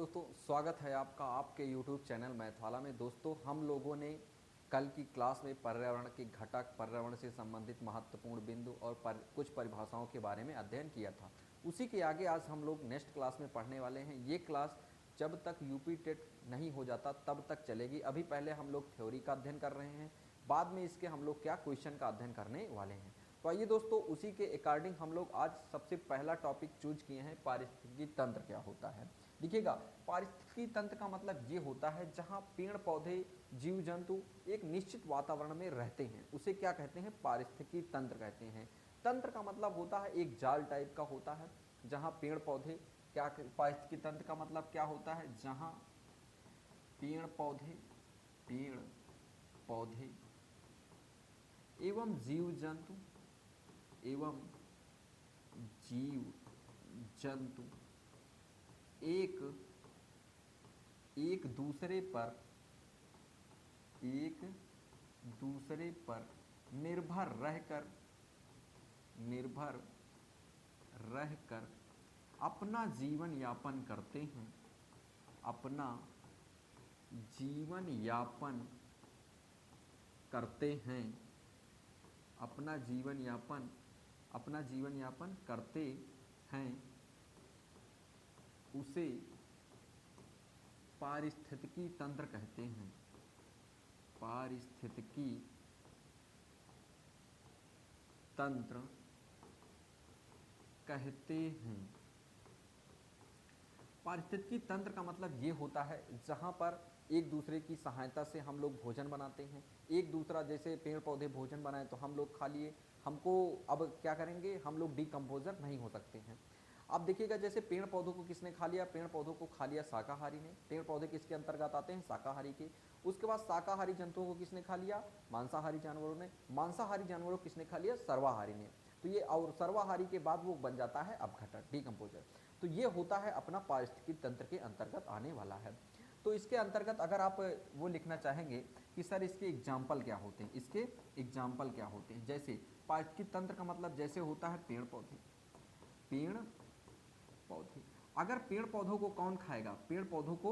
दोस्तों, स्वागत है आपका आपके YouTube चैनल मैथवाला में। दोस्तों, हम लोगों ने कल की क्लास में पर्यावरण के घटक, पर्यावरण से संबंधित महत्वपूर्ण बिंदु और कुछ परिभाषाओं के बारे में अध्ययन किया था। उसी के आगे आज हम लोग नेक्स्ट क्लास में पढ़ने वाले हैं। ये क्लास जब तक यूपी टेट नहीं हो जाता तब तक चलेगी। अभी पहले हम लोग थ्योरी का अध्ययन कर रहे हैं, बाद में इसके हम लोग क्या क्वेश्चन का अध्ययन करने वाले हैं। तो आइए दोस्तों, उसी के अकॉर्डिंग हम लोग आज सबसे पहला टॉपिक चूज किए हैं, पारिस्थितिकी तंत्र क्या होता है। देखिएगा, पारिस्थितिकी तंत्र का मतलब ये होता है जहाँ पेड़ पौधे, जीव जंतु एक निश्चित वातावरण में रहते हैं, उसे क्या कहते हैं? पारिस्थितिकी तंत्र कहते हैं। तंत्र का मतलब होता है एक जाल टाइप का होता है, जहाँ पेड़ पौधे क्या, पारिस्थितिकी तंत्र का मतलब क्या होता है? जहाँ पेड़ पौधे एवं जीव जंतु एक दूसरे पर निर्भर रहकर अपना जीवन यापन करते हैं, अपना जीवन यापन करते हैं, उसे पारिस्थितिकी तंत्र कहते हैं। पारिस्थितिकी तंत्र कहते हैं। पारिस्थितिकी तंत्र का मतलब ये होता है जहाँ पर एक दूसरे की सहायता से हम लोग भोजन बनाते हैं। एक दूसरा, जैसे पेड़ पौधे भोजन बनाए तो हम लोग खा लिए, हमको अब क्या करेंगे, हम लोग डिकम्पोजर नहीं हो सकते हैं। अब देखिएगा, जैसे पेड़ पौधों को किसने खा लिया? पेड़ पौधों को खा लिया शाकाहारी ने। पेड़ पौधे किसके अंतर्गत आते हैं? शाकाहारी के। उसके बाद शाकाहारी जंतुओं को किसने खा लिया? मांसाहारी जानवरों ने। मांसाहारी जानवरों को किसने खा लिया? सर्वाहारी ने। तो ये, और सर्वाहारी के बाद वो बन जाता है अपघटक, डिकम्पोजर। तो ये होता है अपना पारिस्थितिकी तंत्र के अंतर्गत आने वाला है। तो इसके अंतर्गत अगर आप वो लिखना चाहेंगे कि सर इसके एग्जाम्पल क्या होते हैं, जैसे पारिस्थितिकी तंत्र का मतलब जैसे होता है पेड़ पौधे। अगर पेड़ पौधों को कौन खाएगा? पेड़ पौधों को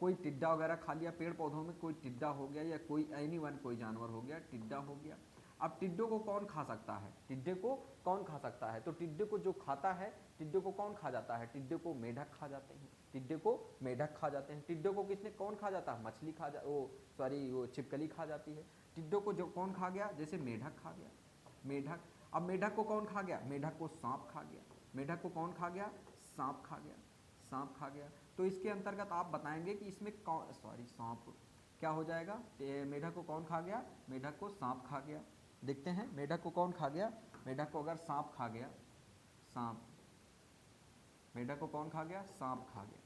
कोई टिड्डा वगैरह खा लिया, पेड़ पौधों में कोई टिड्डा हो गया, या कोई एनीवन, कोई जानवर हो गया, टिड्डा हो गया। अब टिड्डों को कौन खा सकता है? तो टिड्डे को जो खाता है, टिड्डे को कौन खा जाता है? टिड्डे को मेढक खा जाते हैं। टिड्डे को किसने, कौन खा जाता है? मछली खा जा, वो छिपकली खा जाती है। टिड्डों को जो कौन खा गया? जैसे मेढक खा गया, मेढक। अब मेढक को कौन खा गया? मेढक को सांप खा गया। मेढक को कौन खा गया? सांप खा गया। तो इसके अंतर्गत आप बताएंगे कि इसमें सांप क्या हो जाएगा? मेढक को कौन खा गया? मेढक को सांप खा गया। देखते हैं, मेढक को कौन खा गया? मेढक को अगर सांप खा गया, मेढक को कौन खा गया? सांप खा गया।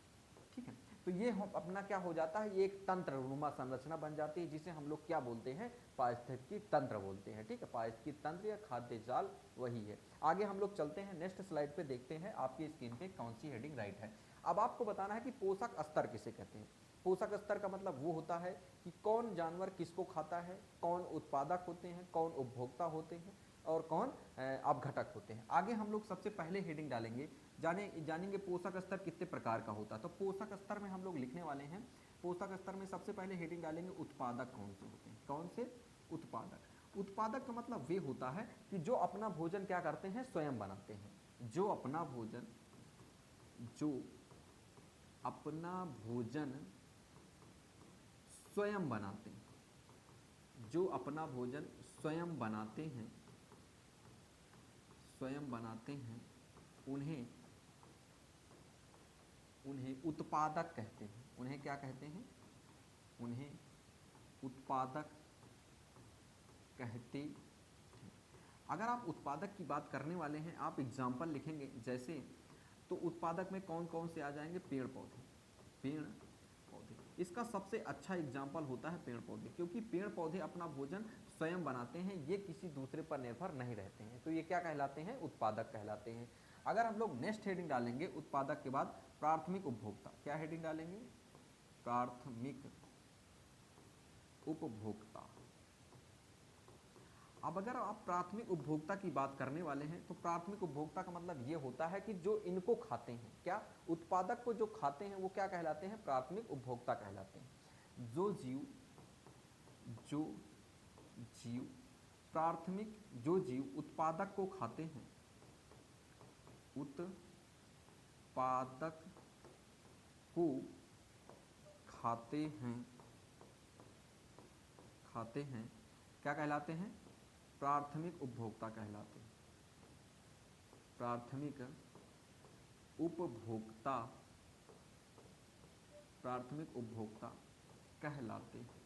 ठीक है, तो ये अपना क्या हो जाता है? ये एक तंत्र रूमा संरचना बन जाती है, जिसे हम लोग क्या बोलते हैं? पारिस्थितिकी तंत्र बोलते हैं। ठीक है, पारिस्थितिकी तंत्र या खाद्य जाल वही है। आगे हम लोग चलते हैं, नेक्स्ट स्लाइड पे देखते हैं आपकी स्क्रीन पे कौन सी हेडिंग राइट है। अब आपको बताना है कि पोषक स्तर किसे कहते हैं। पोषक स्तर का मतलब वो होता है कि कौन जानवर किसको खाता है, कौन उत्पादक होते हैं, कौन उपभोक्ता होते हैं, और कौन अपघटक होते हैं। आगे हम लोग सबसे पहले हेडिंग डालेंगे, जानेंगे पोषक स्तर कितने प्रकार का होता है। तो पोषक स्तर में हम लोग लिखने वाले हैं, पोषक स्तर में सबसे पहले हेडिंग डालेंगे उत्पादक कौन से होते हैं। कौन से? उत्पादक का मतलब वे होता है कि जो अपना भोजन क्या करते हैं? स्वयं बनाते हैं। जो अपना भोजन स्वयं बनाते हैं, उन्हें उत्पादक कहते हैं। उन्हें क्या कहते हैं? उन्हें उत्पादक कहते हैं। अगर आप उत्पादक की बात करने वाले हैं, आप एग्जाम्पल लिखेंगे जैसे, तो उत्पादक में कौन कौन से आ जाएंगे? पेड़ पौधे। इसका सबसे अच्छा एग्जाम्पल होता है पेड़ पौधे, क्योंकि पेड़ पौधे अपना भोजन स्वयं बनाते हैं, ये किसी दूसरे पर निर्भर नहीं रहते हैं। तो ये क्या कहलाते हैं? उत्पादक कहलाते हैं। अगर हम लोग नेक्स्ट हेडिंग डालेंगे उत्पादक के बाद प्राथमिक उपभोक्ता। क्या हेडिंग डालेंगे? प्राथमिक उपभोक्ता। अब अगर आप प्राथमिक उपभोक्ता की बात करने वाले हैं तो प्राथमिक उपभोक्ता का मतलब ये होता है कि जो इनको खाते हैं, क्या उत्पादक को जो खाते हैं वो क्या कहलाते हैं, प्राथमिक उपभोक्ता कहलाते हैं। जो जीव प्राथमिक, जो जीव उत्पादक को खाते हैं, उत्पादक को खाते हैं क्या कहलाते हैं, प्राथमिक उपभोक्ता कहलाते हैं। प्राथमिक उपभोक्ता कहलाते हैं।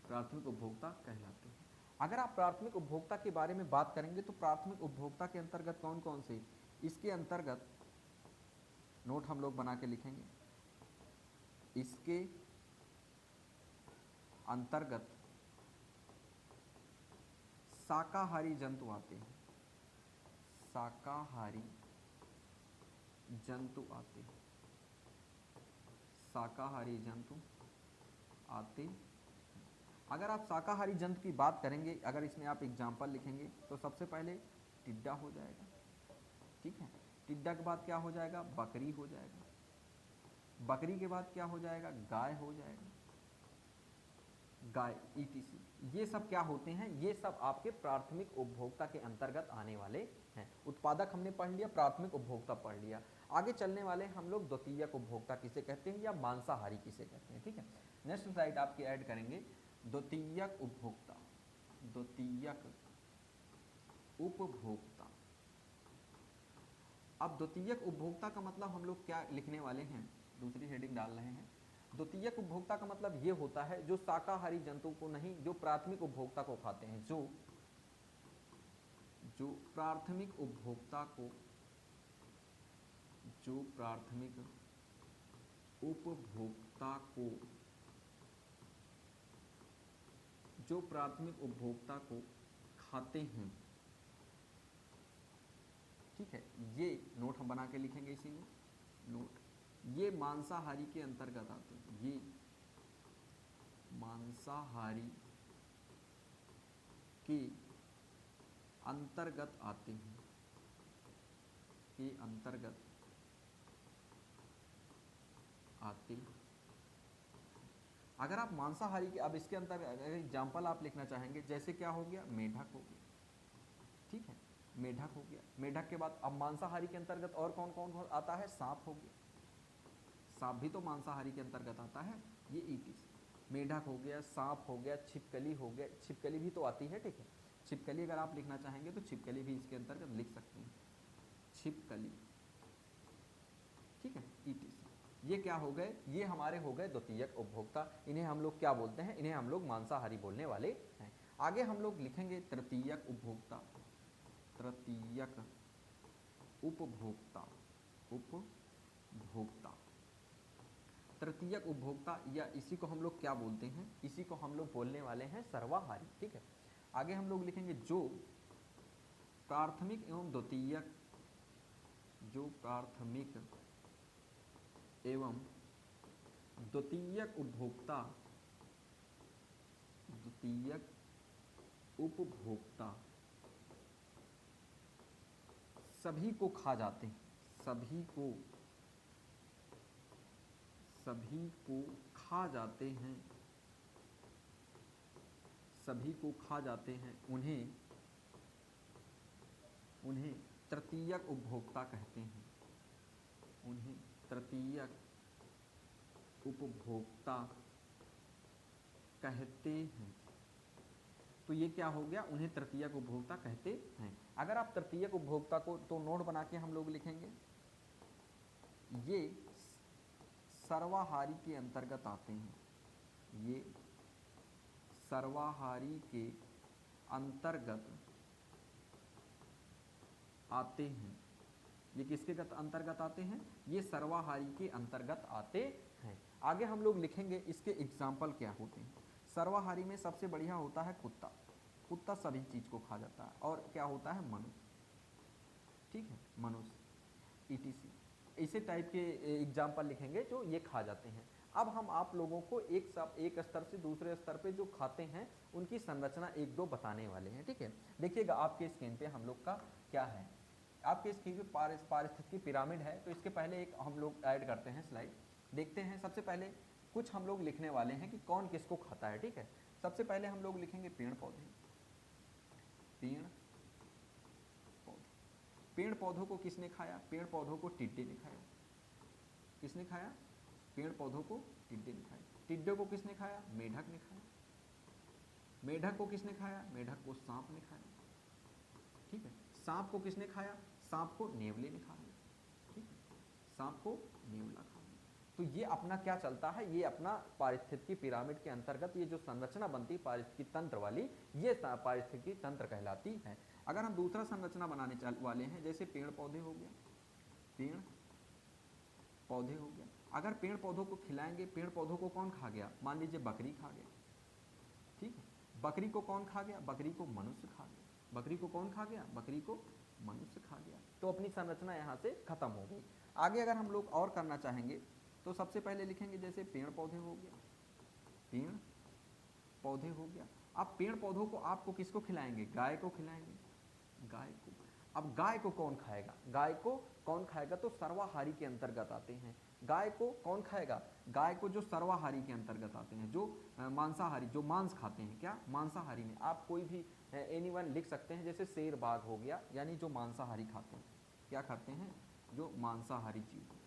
प्राथमिक उपभोक्ता कहलाते हैं। अगर आप प्राथमिक उपभोक्ता के बारे में बात करेंगे तो प्राथमिक उपभोक्ता के अंतर्गत कौन कौन से, इसके अंतर्गत नोट हम लोग बना के लिखेंगे, इसके अंतर्गत शाकाहारी जंतु आते हैं। शाकाहारी जंतु आते हैं। शाकाहारी जंतु आते। अगर आप शाकाहारी जंतु की बात करेंगे, अगर इसमें आप एग्जाम्पल लिखेंगे तो सबसे पहले टिड्डा हो जाएगा, ठीक है। टिड्डा के बाद क्या हो जाएगा, बकरी हो जाएगा। बकरी के बाद क्या हो जाएगा, गाय हो जाएगा, गाय ईटीसी। ये सब क्या होते हैं, ये सब आपके प्राथमिक उपभोक्ता के अंतर्गत आने वाले हैं। उत्पादक हमने पढ़ लिया, प्राथमिक उपभोक्ता पढ़ लिया। आगे चलने वाले हम लोग द्वितीयक उपभोक्ता किसे कहते हैं या मांसाहारी किसे कहते हैं, ठीक है। नेक्स्ट स्लाइड आपकी ऐड करेंगे द्वितीयक उपभोक्ता। द्वितीयक उपभोक्ता। अब द्वितीयक उपभोक्ता का मतलब हम लोग क्या लिखने वाले हैं, दूसरी हेडिंग डाल रहे हैं। द्वितीयक उपभोक्ता का मतलब ये होता है जो शाकाहारी जंतु को नहीं, जो प्राथमिक उपभोक्ता को खाते हैं, जो प्राथमिक उपभोक्ता को, जो प्राथमिक उपभोक्ता को, जो प्राथमिक उपभोक्ता को खाते हैं, ठीक है। ये नोट हम बना के लिखेंगे इसी में, नोट ये मांसाहारी के अंतर्गत आते हैं। ये मांसाहारी के अंतर्गत आते हैं, के अंतर्गत आते। अगर आप मांसाहारी के, अब इसके अंतर्गत एग्जाम्पल आप लिखना चाहेंगे, जैसे क्या हो गया, मेढक हो गया, ठीक है, मेढक हो गया। मेढक के बाद अब मांसाहारी के अंतर्गत और कौन कौन आता है, सांप हो गया, सांप भी तो मांसाहारी के अंतर्गत आता है, ये ईटीसी। मेढक हो गया, सांप हो गया, छिपकली हो गया, छिपकली भी तो आती है, ठीक है। छिपकली अगर आप लिखना चाहेंगे तो छिपकली भी इसके अंतर्गत लिख सकते हैं, छिपकली, ठीक है, ईटीसी। ये क्या हो गए, ये हमारे हो गए द्वितीयक उपभोक्ता। इन्हें हम लोग क्या बोलते हैं, इन्हें हम लोग मांसाहारी बोलने वाले हैं। आगे हम लोग लिखेंगे तृतीयक उपभोक्ता। तृतीयक उपभोक्ता। उपभोक्ता, तृतीयक उपभोक्ता, या इसी को हम लोग क्या बोलते हैं, इसी को हम लोग बोलने वाले हैं सर्वाहारी, ठीक है। आगे हम लोग लिखेंगे जो प्राथमिक एवं द्वितीयक, जो प्राथमिक एवं द्वितीयक उपभोक्ता, द्वितीयक उपभोक्ता सभी को खा जाते हैं, सभी को खा जाते हैं, सभी को खा जाते हैं, उन्हें तृतीयक उपभोक्ता कहते हैं, उन्हें तृतीयक उपभोक्ता कहते हैं। तो ये क्या हो गया, उन्हें तृतीयक उपभोक्ता कहते हैं। अगर आप तृतीयक उपभोक्ता को तो नोट बना के हम लोग लिखेंगे, ये सर्वाहारी के अंतर्गत आते हैं, ये सर्वाहारी के अंतर्गत आते हैं। ये किसके अंतर्गत आते हैं, ये सर्वाहारी के अंतर्गत आते हैं। आगे हम लोग लिखेंगे इसके एग्जाम्पल क्या होते हैं। सर्वाहारी में सबसे बढ़िया होता है कुत्ता, कुत्ता सभी चीज को खा जाता है। और क्या होता है, मनुष्य, ठीक है, मनुष्य, ईटीसी। इसी टाइप के एग्जाम्पल लिखेंगे जो ये खा जाते हैं। अब हम आप लोगों को एक स्तर से दूसरे स्तर पे जो खाते हैं उनकी संरचना एक दो बताने वाले हैं, ठीक है। देखिएगा आपके स्क्रीन पे हम लोग का क्या है, आपके स्क्रीन पे पारिस्थितिकी पिरामिड है। तो इसके पहले एक हम लोग ऐड करते हैं स्लाइड, देखते हैं। सबसे पहले कुछ हम लोग लिखने वाले हैं कि कौन किसको खाता है, ठीक है। सबसे पहले हम लोग लिखेंगे पेड़ पौधे, पेड़ पौधे। पेड़ पौधों को किसने खाया? पेड़ पौधों को टिड्डे ने खाया। किसने खाया? पेड़ पौधों को टिड्डे ने खाया। टिड्डे को किसने खाया? मेढक ने खाया। मेढक को किसने खाया? मेढक को सांप ने खाया, ठीक है। सांप को किसने खाया? सांप को नेवले ने खा लिया, ठीक है। सांप को नेवला खा लिया। तो ये अपना क्या चलता है, ये अपना पारिस्थितिकी पिरामिड के अंतर्गत ये जो संरचना बनती है पारिस्थितिकी तंत्र वाली, ये पारिस्थितिकी तंत्र कहलाती है। अगर हम दूसरा संरचना बनाने वाले हैं, जैसे पेड़ पौधे हो गया, पेड़ पौधे हो गया। अगर पेड़ पौधों को खिलाएंगे, पेड़ पौधों को कौन खा गया? मान लीजिए बकरी खा गया, ठीक है। बकरी को कौन खा गया? बकरी को मनुष्य खा गया। बकरी को कौन खा गया? बकरी को मनुष्य खा गया। तो अपनी संरचना यहाँ से खत्म हो गई। आगे अगर हम लोग और करना चाहेंगे तो सबसे पहले लिखेंगे जैसे पेड़ पौधे हो गया, पेड़ पौधे हो गया। अब पेड़ पौधों को आपको किसको खिलाएंगे? गाय को खिलाएंगे, गाय को। अब गाय को कौन खाएगा? गाय को कौन खाएगा? तो सर्वाहारी के अंतर्गत आते हैं। गाय को कौन खाएगा? गाय को जो सर्वाहारी के अंतर्गत आते हैं, जो मांसाहारी, जो मांस खाते हैं। क्या? मांसाहारी में आप कोई भी एनीवन लिख सकते हैं, जैसे शेर बाघ हो गया, यानी जो मांसाहारी खाते हैं। क्या खाते हैं? जो मांसाहारी जीव होते हैं,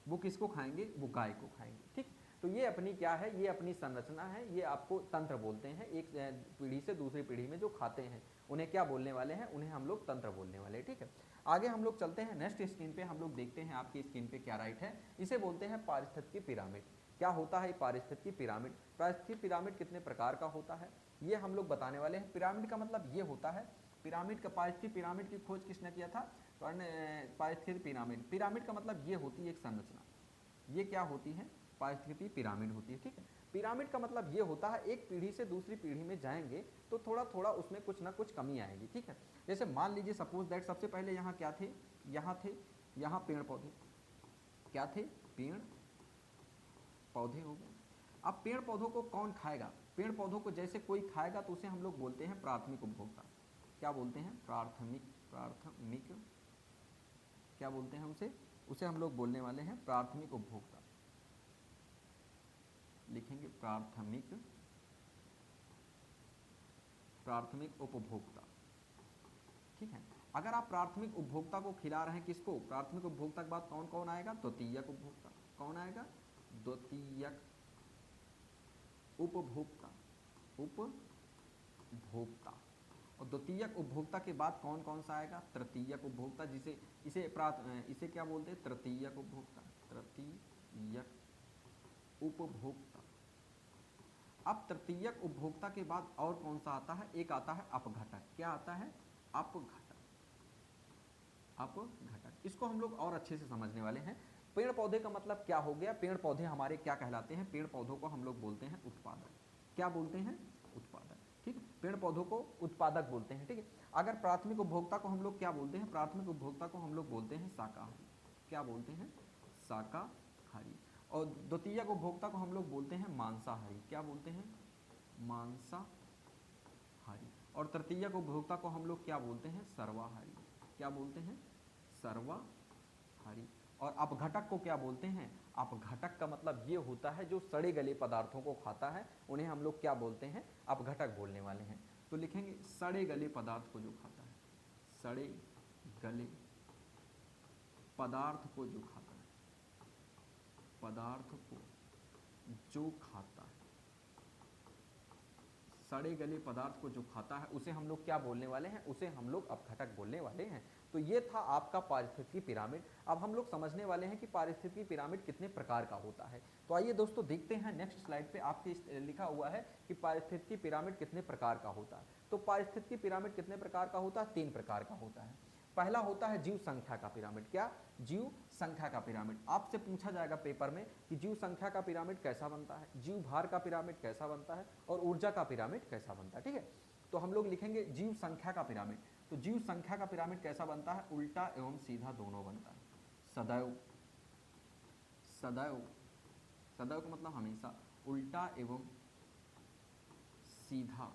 वो किसको खाएंगे? वो गाय को खाएंगे, ठीक। तो ये अपनी क्या है? ये अपनी संरचना है, ये आपको तंत्र बोलते हैं। एक पीढ़ी से दूसरी पीढ़ी में जो खाते हैं उन्हें क्या बोलने वाले हैं? उन्हें हम लोग तंत्र बोलने वाले हैं, ठीक है। आगे हम लोग चलते हैं नेक्स्ट स्क्रीन पे, हम लोग देखते हैं आपकी स्क्रीन पे क्या राइट है। इसे बोलते हैं पारिस्थितिकी पिरामिड। क्या होता है पारिस्थितिकी पिरामिड? पारिस्थितिकी पिरामिड कितने प्रकार का होता है ये हम लोग बताने वाले हैं। पिरामिड का मतलब ये होता है, पिरामिड का, पारिस्थितिकी पिरामिड की खोज किसने किया था? पारिस्थितिकी पिरामिड, पिरामिड का मतलब ये होती है एक संरचना। ये क्या होती है? पारिस्थितिकी पिरामिड होती है, ठीक है। पिरामिड का मतलब ये होता है एक पीढ़ी से दूसरी पीढ़ी में जाएंगे तो थोड़ा थोड़ा उसमें कुछ ना कुछ कमी आएगी, ठीक है। जैसे मान लीजिए सपोज दैट सबसे पहले यहाँ क्या थे? यहाँ थे, यहाँ पेड़ पौधे। क्या थे? पेड़ पौधे हो गए। अब पेड़ पौधों को कौन खाएगा? पेड़ पौधों को जैसे कोई खाएगा तो उसे हम लोग बोलते हैं प्राथमिक उपभोक्ता। क्या बोलते हैं? प्राथमिक, प्राथमिक क्या बोलते हैं उसे? उसे हम लोग बोलने वाले हैं प्राथमिक उपभोक्ता। लिखेंगे प्राथमिक, प्राथमिक उपभोक्ता, ठीक है। अगर आप प्राथमिक उपभोक्ता को खिला रहे हैं, किसको? प्राथमिक उपभोक्ता के बाद कौन कौन आएगा? द्वितीयक उपभोक्ता। कौन आएगा? द्वितीयक उपभोक्ता, उपभोक्ता। और द्वितीयक उपभोक्ता के बाद कौन कौन सा आएगा? तृतीयक उपभोक्ता, जिसे इसे क्या बोलते हैं? तृतीयक उपभोक्ता, तृतीयक उपभोक्ता। अब तृतीयक उपभोक्ता के बाद और कौन सा आता है? एक आता है अपघटक। क्या आता है? अपघटक, अपघटक। इसको हम लोग और अच्छे से समझने वाले हैं। पेड़ पौधे का मतलब क्या हो गया? पेड़ पौधे हमारे क्या कहलाते हैं? पेड़ पौधों को हम लोग बोलते हैं उत्पादक। क्या बोलते हैं? उत्पादक, ठीक है। पेड़ पौधों को उत्पादक बोलते हैं, ठीक है। अगर प्राथमिक उपभोक्ता को हम लोग क्या बोलते हैं? प्राथमिक उपभोक्ता को हम लोग बोलते हैं शाकाहारी। क्या बोलते हैं? शाकाहारी। और द्वितीयक उपभोक्ता को हम लोग बोलते हैं मांसाहारी। क्या बोलते हैं? मांसाहारी। और तृतीयक उपभोक्ता को हम लोग क्या बोलते हैं? सर्वाहारी। क्या बोलते हैं? सर्वाहारी। और अपघटक को क्या बोलते हैं? अपघटक का मतलब ये होता है जो सड़े गले पदार्थों को खाता है, उन्हें हम लोग क्या बोलते हैं? अपघटक बोलने वाले हैं। तो लिखेंगे सड़े गले पदार्थ को जो खाता है, सड़े गले पदार्थ को जो खाता है, पदार्थ को जो खाता है, सड़े गले पदार्थ को जो खाता है, उसे हम लोग क्या बोलने वाले हैं? उसे हम लोग अपघटक बोलने वाले हैं। तो ये था आपका पारिस्थितिकी पिरामिड। अब हम लोग समझने वाले हैं कि पारिस्थितिकी पिरामिड कितने प्रकार का होता है। तो आइए दोस्तों देखते हैं नेक्स्ट स्लाइड पे आपके लिखा हुआ है कि पारिस्थितिकी पिरामिड कितने प्रकार का होता है। तो पारिस्थितिकी पिरामिड कितने प्रकार का होता है? 3 प्रकार का होता है। पहला होता है जीव संख्या का पिरामिड। क्या? जीव संख्या का पिरामिड। आपसे पूछा जाएगा पेपर में कि जीव संख्या का पिरामिड कैसा बनता है, जीव भार का पिरामिड कैसा बनता है, और ऊर्जा का पिरामिड कैसा बनता है, ठीक है। तो हम लोग लिखेंगे जीव संख्या का पिरामिड। तो जीव संख्या का पिरामिड कैसा बनता है? उल्टा एवं सीधा दोनों बनता है। सदैव, सदैव सदैव का मतलब हमेशा उल्टा एवं सीधा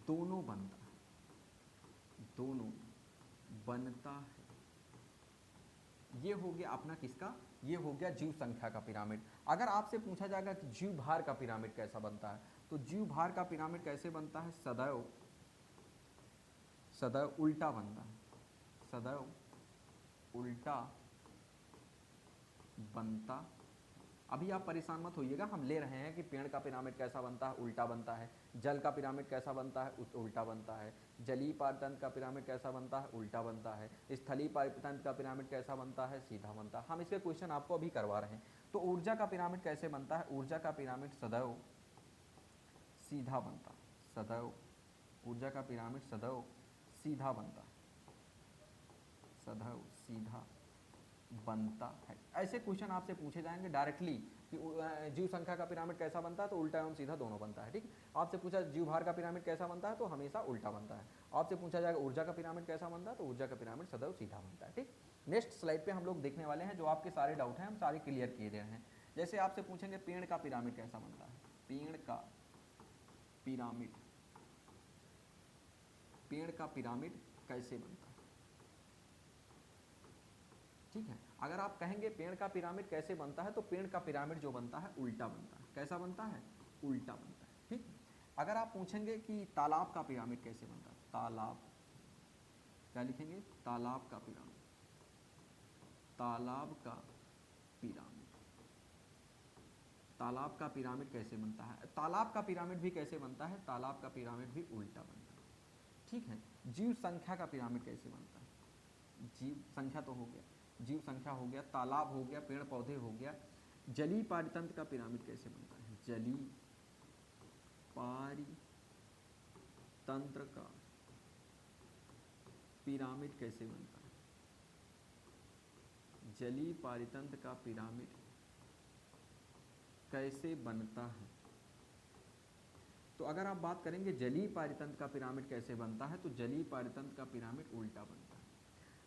दोनों बनता है, दोनों बनता है। ये हो गया अपना किसका, ये हो गया जीव संख्या का पिरामिड। अगर आपसे पूछा जाएगा कि जीव भार का पिरामिड कैसा बनता है, तो जीव भार का पिरामिड कैसे बनता है, सदैव सदैव उल्टा बनता है, सदैव उल्टा बनता। अभी आप परेशान मत होइएगा, हम ले रहे हैं कि पेड़ का पिरामिड कैसा बनता है, उल्टा बनता है। जल का पिरामिड कैसा बनता है, उल्टा बनता है। जलीय पारतंत्र का पिरामिड कैसा बनता है, उल्टा बनता है। स्थलीय पारतंत्र का पिरामिड कैसा बनता है, सीधा बनता है। हम इसके क्वेश्चन आपको अभी करवा रहे हैं। तो ऊर्जा का पिरामिड कैसे बनता है, ऊर्जा का पिरामिड सदैव सीधा बनता है, सदैव ऊर्जा का पिरामिड सदैव सीधा बनता है, सदैव सीधा बनता है। ऐसे क्वेश्चन आपसे पूछे जाएंगे डायरेक्टली कि जीव संख्या का पिरामिड कैसा बनता है, तो उल्टा एवं सीधा दोनों बनता है। ठीक, आपसे पूछा जीव भार का पिरामिड कैसा बनता है, तो हमेशा उल्टा बनता है। आपसे पूछा जाएगा ऊर्जा का पिरामिड कैसा बनता है, तो ऊर्जा का पिरामिड सदैव सीधा बनता है। ठीक, नेक्स्ट स्लाइड पे हम लोग देखने वाले हैं, जो आपके सारे डाउट हैं हम सारे क्लियर किए दे रहे हैं। जैसे आपसे पूछेंगे पेड़ का पिरामिड कैसा बनता है, पेड़ का पिरामिड, पेड़ का पिरामिड कैसे बनता है। ठीक है, अगर आप कहेंगे पेड़ का पिरामिड कैसे बनता है, तो पेड़ का पिरामिड जो बनता है उल्टा बनता है। कैसा बनता है, उल्टा बनता है। ठीक, अगर आप पूछेंगे कि तालाब का पिरामिड कैसे बनता है, तालाब, क्या लिखेंगे, तालाब का पिरामिड, तालाब का पिरामिड, तालाब का पिरामिड कैसे बनता है, तालाब का पिरामिड भी कैसे बनता है, तालाब का पिरामिड भी उल्टा बनता है। ठीक है, जीव संख्या का पिरामिड कैसे बनता है, जीव संख्या तो हो गया, जीव संख्या हो गया, तालाब हो गया, पेड़ पौधे हो गया। जलीय पारितंत्र का पिरामिड कैसे बनता है, जलीय पारितंत्र का पिरामिड कैसे बनता है, जलीय पारितंत्र का पिरामिड कैसे बनता है। तो अगर आप बात करेंगे जलीय पारितंत्र का पिरामिड कैसे बनता है, तो जलीय पारितंत्र का पिरामिड उल्टा बनता है।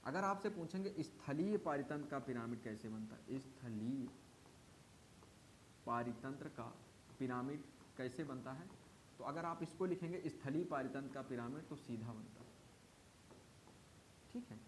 अगर आपसे पूछेंगे स्थलीय पारितंत्र का पिरामिड कैसे बनता है, स्थलीय पारितंत्र का पिरामिड कैसे बनता है, तो अगर आप इसको लिखेंगे स्थलीय पारितंत्र का पिरामिड, तो सीधा बनता है। ठीक है,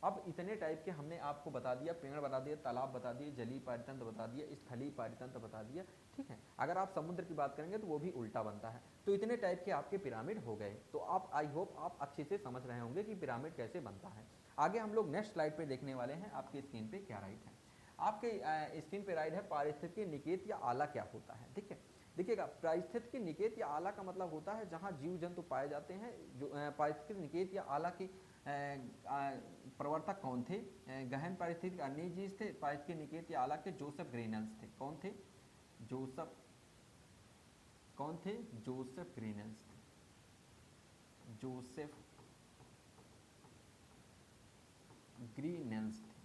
अब इतने टाइप के हमने आपको बता दिया, पेड़ बता दिया, तालाब बता दिए, जलीय पारितंत्र बता दिया, स्थलीय पारितंत्र बता दिया। ठीक है, अगर आप समुद्र की बात करेंगे तो वो भी उल्टा बनता है। तो इतने टाइप के आपके पिरामिड हो गए। तो आप, आई होप आप अच्छे से समझ रहे होंगे कि पिरामिड कैसे बनता है। आगे हम लोग नेक्स्ट स्लाइड पे देखने वाले हैं, आपकी स्क्रीन पे क्या राइट है, आपके स्क्रीन पे राइट है पारिस्थितिकी निकेत या आला क्या होता है। ठीक है, देखिएगा, पारिस्थितिकी निकेत या आला का मतलब होता है जहाँ जीव जंतु पाए जाते हैं। जो पारिस्थितिकी निकेत या आला के प्रवर्तक कौन थे, गहन पारिस्थितिक अर्नीजीज थे, पारिस्थितिकी निकेत या आला के जोसेफ ग्रेनल्स थे। कौन थे, जोसेफ, कौन थे, जोसेफ ग्रेनल्स थे, जोसेफ ग्रीनेल्स थे।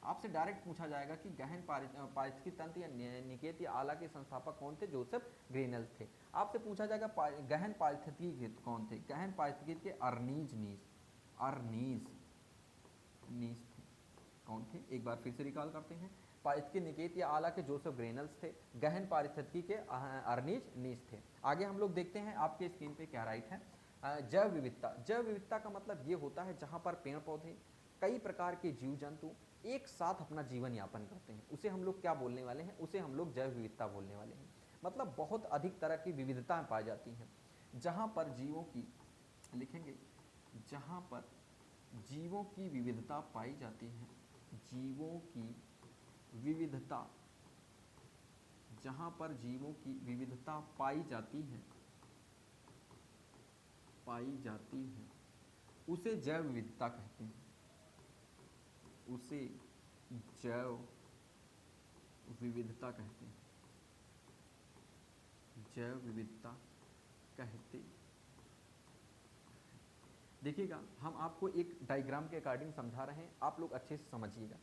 आपसे डायरेक्ट पूछा जाएगा कि गहन पारिस्थितिकी तंत्र या निकेत या आला के संस्थापक कौन थे, जोसेफ ग्रेनल्स थे। आपसे पूछा जाएगा गहन पारिस्थितिकी कौन थे, गहन पारिस्थितिकी के अर्नीज नीज थे। कौन थे, एक बार फिर से रिकॉल करते हैं। पारिस्थितिकी निकेत या आला के जोसेफ ग्रेनल्स थे, गहन पारिस्थितिकी के अर्नीज नीज थे। आगे हम लोग देखते हैं, आपके स्क्रीन पे क्या राइट है, जैव विविधता। जैव विविधता का मतलब ये होता है जहाँ पर पेड़ पौधे, कई प्रकार के जीव जंतु एक साथ अपना जीवन यापन करते हैं, उसे हम लोग क्या बोलने वाले हैं, उसे हम लोग जैव विविधता बोलने वाले हैं। मतलब बहुत अधिक तरह की विविधताएं पाई जाती हैं, जहाँ पर जीवों की, लिखेंगे, जहाँ पर जीवों की विविधता पाई जाती है, जीवों की विविधता, जहाँ पर जीवों की विविधता पाई जाती है, उसे जैव विविधता कहते हैं, उसे जैव विविधता कहते हैं, जैव विविधता कहते। देखिएगा, हम आपको एक डायग्राम के अकॉर्डिंग समझा रहे हैं, आप लोग अच्छे से समझिएगा।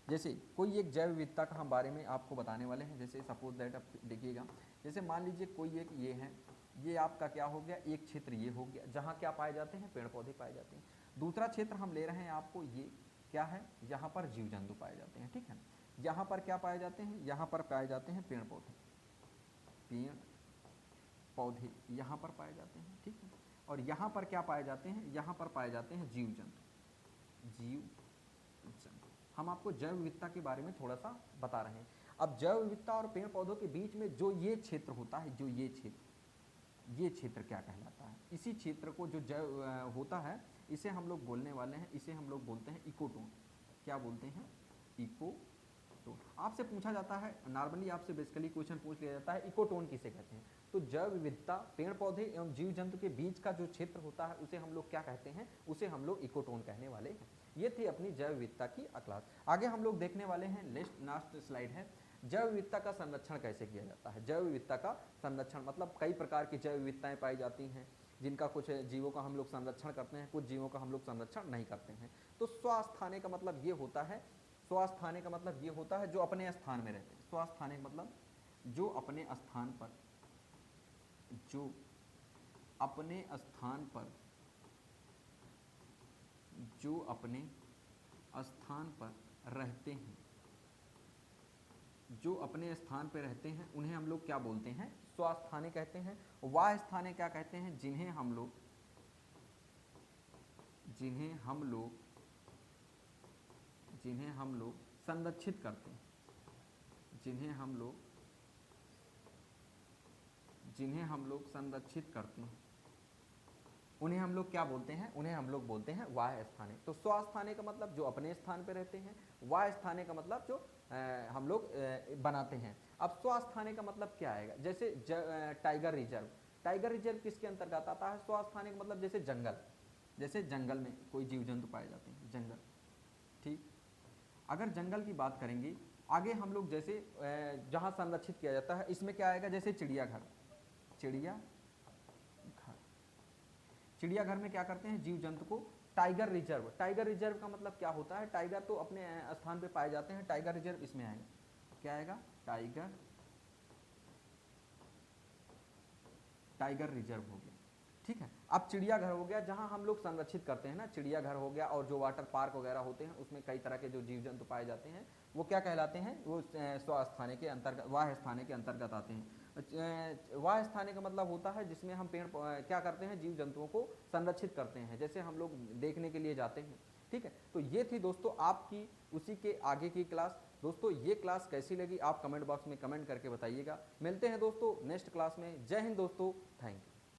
जैसे कोई एक जैव विविधता का हम बारे में आपको बताने वाले हैं। जैसे सपोज दैट, आप देखिएगा, जैसे मान लीजिए कोई एक ये है, ये आपका क्या हो गया, एक क्षेत्र ये हो गया जहाँ क्या पाए जाते हैं, पेड़ पौधे पाए जाते हैं। दूसरा क्षेत्र हम ले रहे हैं आपको, ये क्या है, यहाँ पर जीव जंतु पाए जाते हैं। ठीक है, यहाँ पर क्या पाए जाते हैं, यहाँ पर पाए जाते हैं पेड़ पौधे, पेड़ पौधे यहाँ पर पाए जाते हैं, ठीक है। और यहाँ पर क्या पाए जाते हैं, यहाँ पर पाए जाते हैं जीव जंतु, जीव जंतु। हम आपको जैव विविधता के बारे में थोड़ा सा बता रहे हैं। अब जैव विविधता और पेड़ पौधों के बीच में जो ये क्षेत्र होता है, जो ये क्षेत्र क्या कहलाता है, इसी क्षेत्र को जो जैव होता है, इसे हम लोग बोलने वाले हैं, इसे हम लोग बोलते हैं इकोटोन। क्या बोलते हैं, इकोटोन। आपसे पूछा जाता है नॉर्मली, आपसे बेसिकली क्वेश्चन पूछ लिया जाता है इकोटोन किसे कहते हैं। तो जैव विविधता, पेड़ पौधे एवं जीव जंतु के बीच का जो क्षेत्र होता है उसे हम लोग क्या कहते हैं, उसे हम लोग इकोटोन कहने वाले हैं। ये थी अपनी जैव विविधता की क्लास। आगे हम लोग देखने वाले हैं, लास्ट स्लाइड है, जैव विविधता का संरक्षण कैसे किया जाता है। जैव विविधता का संरक्षण मतलब कई प्रकार की जैव विविधताएं पाई जाती हैं, जिनका कुछ जीवों का हम लोग संरक्षण करते हैं, कुछ जीवों का हम लोग संरक्षण नहीं करते हैं। तो स्वास्थाने का मतलब ये होता है, स्वास्थाने का मतलब ये होता है जो अपने स्थान में रहते हैं। स्वास्थाने का मतलब जो अपने स्थान पर, जो अपने स्थान पर, जो अपने स्थान पर रहते हैं, जो अपने स्थान पर रहते हैं उन्हें हम लोग क्या बोलते हैं, स्वास्थाने कहते हैं। वाह स्थाने क्या कहते हैं, जिन्हें हम लोग संरक्षित करते हैं, जिन्हें हम लोग संरक्षित करते हैं, उन्हें हम लोग क्या बोलते हैं, उन्हें हम लोग बोलते हैं वाह स्थाने। तो स्वास्थाने का मतलब जो अपने स्थान पर रहते हैं, वाह स्थाने का मतलब जो हम लोग बनाते हैं। अब स्वास्थाने का मतलब क्या आएगा, जैसे टाइगर रिजर्व, टाइगर रिजर्व किसके अंतर्गत आता है, स्वास्थाने का मतलब जैसे जंगल, जैसे जंगल में कोई जीव जंतु पाए जाते हैं, जंगल, ठीक। अगर जंगल की बात करेंगे आगे हम लोग, जैसे जहाँ संरक्षित किया जाता है, इसमें क्या आएगा, जैसे चिड़ियाघर, चिड़ियाघर में क्या करते हैं, जीव जंतु को, टाइगर रिजर्व, टाइगर रिजर्व का मतलब क्या होता है, टाइगर तो अपने स्थान पे पाए जाते हैं, टाइगर रिजर्व इसमें आएगा, क्या आएगा, टाइगर रिजर्व हो गया, ठीक है। अब चिड़ियाघर हो गया जहां हम लोग संरक्षित करते हैं ना, चिड़ियाघर हो गया, और जो वाटर पार्क वगैरह होते हैं उसमें कई तरह के जो जीव जंतु पाए जाते हैं वो क्या कहलाते हैं, वो स्वास्थाने के अंतर्गत, वाह स्थाने के अंतर्गत आते हैं। वाह स्थाने का मतलब होता है जिसमें हम क्या करते हैं, जीव जंतुओं को संरक्षित करते हैं, जैसे हम लोग देखने के लिए जाते हैं, ठीक है। तो ये थी दोस्तों आपकी उसी के आगे की क्लास। दोस्तों ये क्लास कैसी लगी आप कमेंट बॉक्स में कमेंट करके बताइएगा। मिलते हैं दोस्तों नेक्स्ट क्लास में। जय हिंद दोस्तों, थैंक यू।